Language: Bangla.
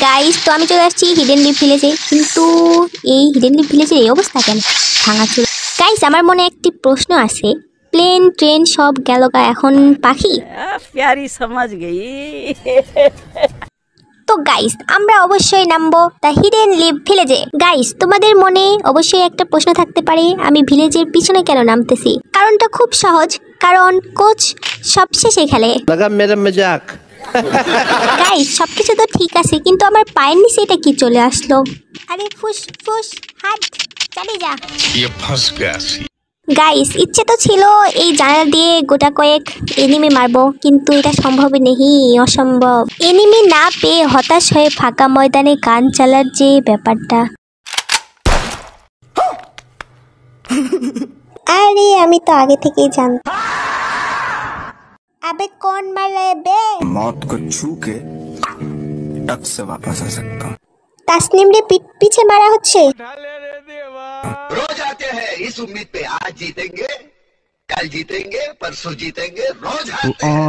গাইস, তো আমি চলে আসছি হিডেন লিভ ভিলেজে। কিন্তু এই হিডেন লিভ ভিলেজের এই অবস্থা কেন? ভাঙাচোরা। গাইস, আমার মনে একটি প্রশ্ন আছে, প্লেন ট্রেন সব গেল গা, এখন পাখি? प्यारी समझ गई। তো গাইস, আমরা অবশ্যই নামবো দ্য হিডেন লিভ ভিলেজে। গাইস, তোমাদের মনে অবশ্যই একটা প্রশ্ন থাকতে পারে, আমি ভিলেজের পিছনে কেন নামতেছি? কারণটা খুব সহজ, কারণ কোচ সবশেষে খেলে। লাগা মেরা মজাক। গাইস, সবকিছু তো ঠিক আছে, কিন্তু আমার পায়ের নিচে এটা কি চলে আসলো? আরে ফুস ফুস হাট, চলে যা। গাইস, ইচ্ছে তো ছিল এই জানালা দিয়ে গোটা কয়েক এনিমি মারবো, কিন্তু এটা সম্ভব নেই, অসম্ভব। এনিমি না পেয়ে হতাশ হয়ে ফাঁকা ময়দানে গান চালার যে ব্যাপারটা, আরে আমি তো আগে থেকেই জানতাম। আবে কোন মারলে বে? मौत को छू के टक से वापस आ सकता हूँ। তাসনিম রে পিছে মারা হচ্ছে। रोज आते हैं इस उम्मीद पे, आज जीतेंगे, कल जीतेंगे, परसों जीतेंगे, रोज आते हैं।